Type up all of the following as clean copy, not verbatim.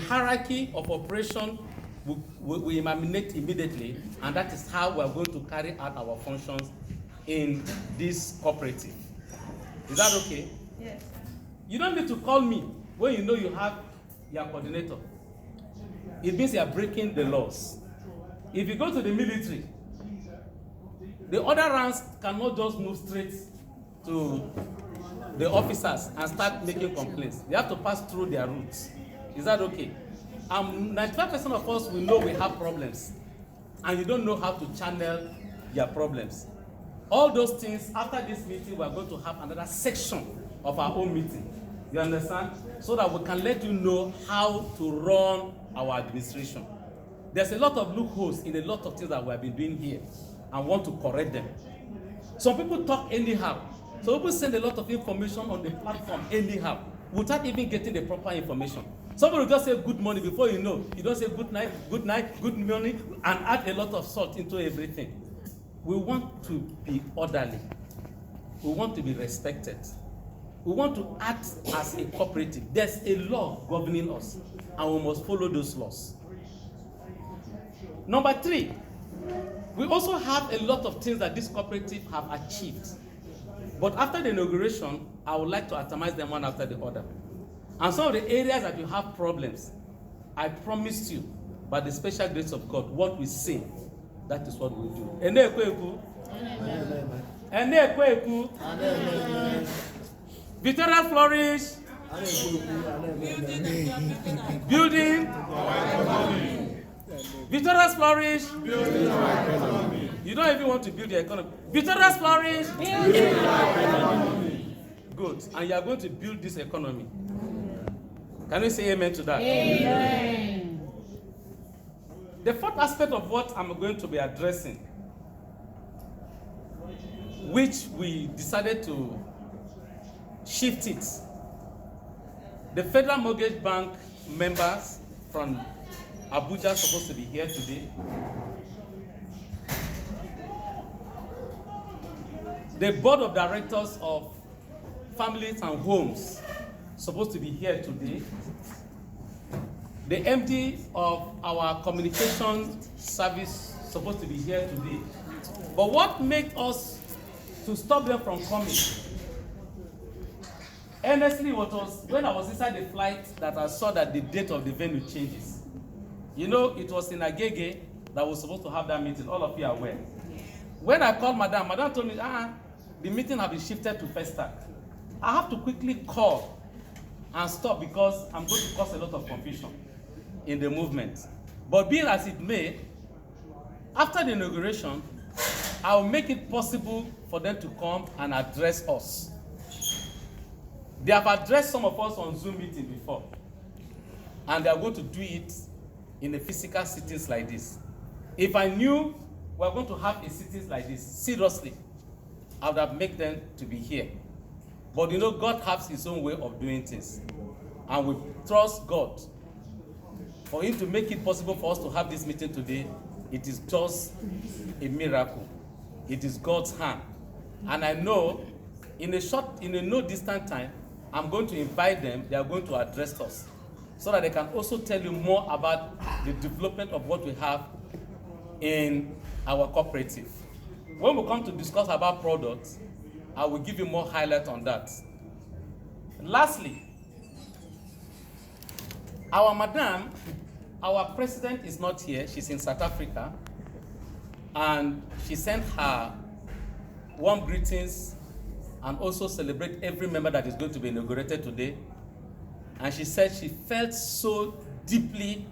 hierarchy of operation will emanate immediately, and that is how we are going to carry out our functions in this cooperative. Is that okay? Yes. You don't need to call me when you know you have your coordinator. It means you are breaking the laws. If you go to the military, the other ranks cannot just move straight to the officers and start making complaints. They have to pass through their routes. Is that okay? 95% of us will know we have problems, and you don't know how to channel your problems. All those things, after this meeting, we are going to have another section of our own meeting. You understand? So that we can let you know how to run our administration. There's a lot of loopholes in a lot of things that we have been doing here and want to correct them. Some people talk anyhow. Some people send a lot of information on the platform anyhow without even getting the proper information. Somebody will just say good morning before you know. You don't say good night, good morning, and add a lot of salt into everything. We want to be orderly. We want to be respected. We want to act as a cooperative. There's a law governing us, and we must follow those laws. Number 3, we also have a lot of things that this cooperative have achieved. But after the inauguration, I would like to itemize them one after the other. And some of the areas that you have problems, I promised you, by the special grace of God, what we say, that is what we do. Victoria flourish. Building. Victoria's flourish. You don't even want to build your economy. Victoria's flourish. Good. And you are going to build this economy. Can we say amen to that? Amen. The fourth aspect of what I'm going to be addressing, which we decided to shift it. The Federal Mortgage Bank members from Abuja are supposed to be here today. The board of directors of families and homes supposed to be here today. The MD of our communication service supposed to be here today. But what made us to stop them from coming? Honestly, was when I was inside the flight that I saw that the date of the venue changes. You know, it was in Agege that was supposed to have that meeting. All of you are aware. When I called Madam told me, the meeting has been shifted to Festa. I have to quickly call and stop because I'm going to cause a lot of confusion in the movement. But being as it may, after the inauguration, I will make it possible for them to come and address us. They have addressed some of us on Zoom meeting before, and they are going to do it in a physical sittings like this. If I knew we were going to have a sittings like this, seriously, I would have made them to be here. But you know, God has his own way of doing things, and we trust God. For him to make it possible for us to have this meeting today, it is just a miracle. It is God's hand. And I know in a no distant time, I'm going to invite them. They are going to address us so that they can also tell you more about the development of what we have in our cooperative. When we come to discuss about products, I will give you more highlight on that. Lastly, our president is not here. She's in South Africa, and she sent her warm greetings and also celebrate every member that is going to be inaugurated today. And she said she felt so deeply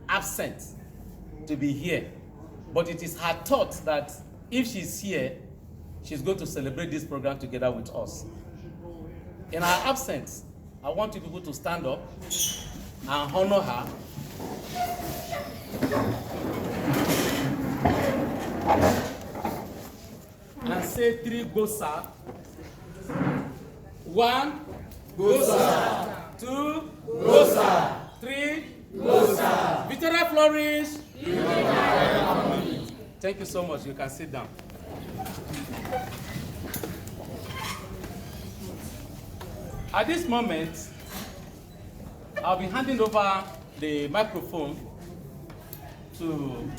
absent to be here. But it is her thought that if she's here, she's going to celebrate this program together with us. In her absence, I want you people to stand up and honor her. And say 3 Gosa. 1 Gosa. 2 Gosa. 3 Gosa. Victoria flourish. Thank you so much. You can sit down. At this moment, I'll be handing over the microphone to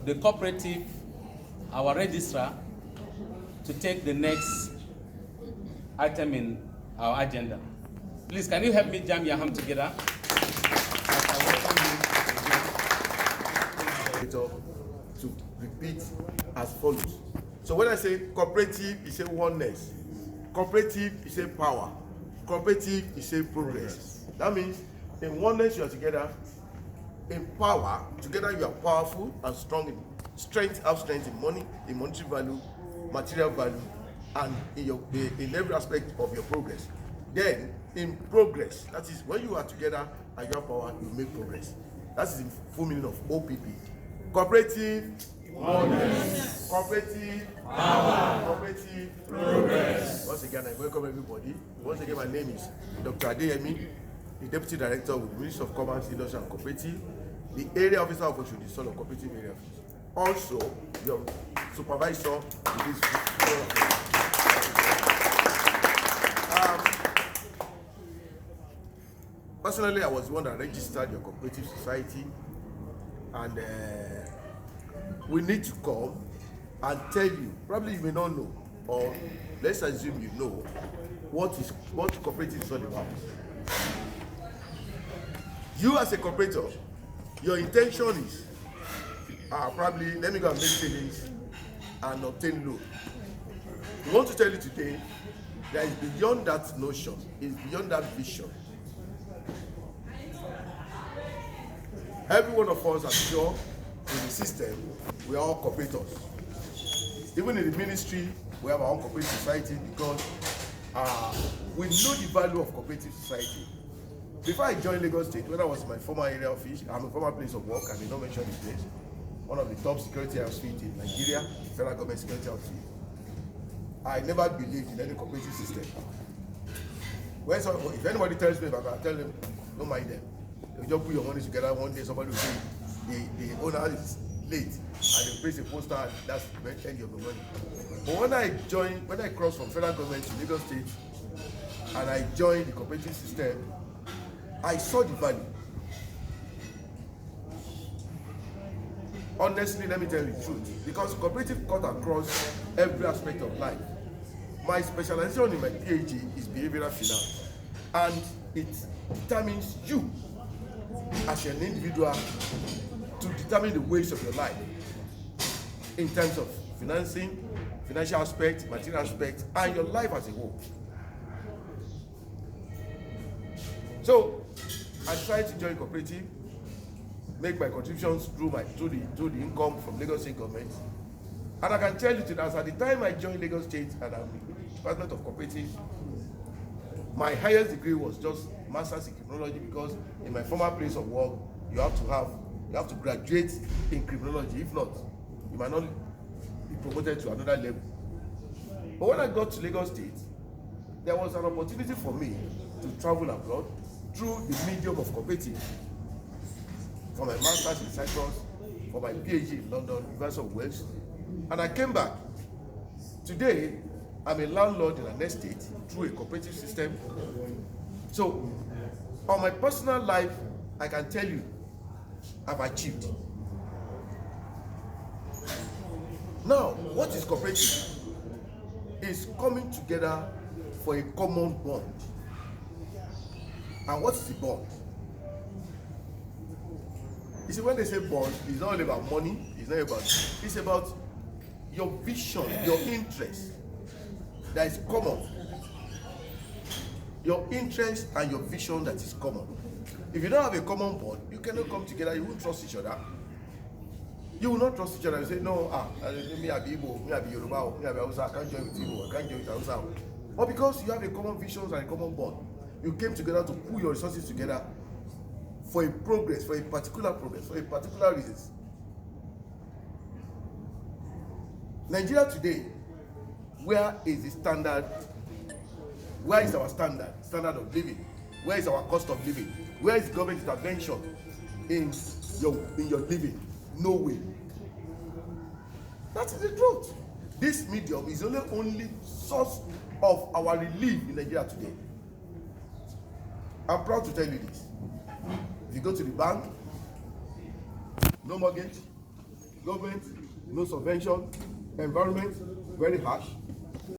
the cooperative, our registrar, to take the next item in our agenda. Please, can you help me jam your hands together? To repeat as follows. So when I say cooperative, you say oneness. Cooperative, you say power. Cooperative, you say progress. That means in oneness you are together. In power, together you are powerful and strong in strength, have strength in money, in monetary value, material value, and in every aspect of your progress. Then in progress, that is when you are together and you have power, you make progress. That is the full meaning of OPP. Cooperative oneness, cooperative power, cooperative progress. Once again, I welcome everybody. Once again, my name is Dr. Adeyemi, the Deputy Director with the Ministry of Commerce, Industry and Cooperative, the Area Officer of Oshodi Solo Cooperative Area Office. Also, your supervisor with this. Personally, I was the one that registered your cooperative society, and we need to come and tell you, probably you may not know, or let's assume you know, what cooperative is all about. You as a cooperator, your intention is probably, let me go and make savings and obtain loan. We want to tell you today, that is beyond that notion, is beyond that vision. Every one of us, I'm sure, in the system, we are all cooperators. Even in the ministry, we have our own cooperative society because we know the value of cooperative society. Before I joined Lagos State, when I was in my former area office, I'm a former place of work, I may not mention the place, one of the top security outfits in Nigeria, federal government security outfit. I never believed in any cooperative system. If anybody tells me about it, I tell them, don't mind them. You just put your money together, one day somebody will say the owner is late and they place a poster and that's the end of the money. But when I crossed from federal government to Lagos State and I joined the cooperative system, I saw the value. Honestly, let me tell you the truth, because cooperative cut across every aspect of life. My specialization in my PhD is behavioral finance, and it determines you as an individual to determine the ways of your life in terms of financing, financial aspect, material aspect, and your life as a whole. So I decided to join cooperative, make my contributions through the income from Lagos State government. And I can tell you that at the time I joined Lagos State and I'm in the Department of Cooperative, my highest degree was just Master's in Criminology, because in my former place of work, you have to graduate in criminology. If not, you might not be promoted to another level. But when I got to Lagos State, there was an opportunity for me to travel abroad through the medium of cooperative. For my master's in Cyprus, for my PhD in London, University of Wales, and I came back. Today, I'm a landlord in an estate through a cooperative system. So, on my personal life, I can tell you, I've achieved. Now, what is cooperative? It's coming together for a common bond. And what is the bond? You see, when they say bond, it's not only about money, it's about your vision, your interest that is common. Your interest and your vision that is common. If you don't have a common bond, you cannot come together, you won't trust each other. You will not trust each other. You say, no, me I be Igbo, me I be Yoruba, me I be Hausa, I can't join with Igbo, I can't join with Hausa. But because you have a common vision and a common bond, you came together to pull your resources together for a progress, for a particular progress, for a particular reason. Nigeria today, where is the standard? Where is our standard of living? Where is our cost of living? Where is government intervention in your living? No way. That is the truth. This medium is the only source of our relief in Nigeria today. I'm proud to tell you this. If you go to the bank, no mortgage, government, no subvention, environment, very harsh.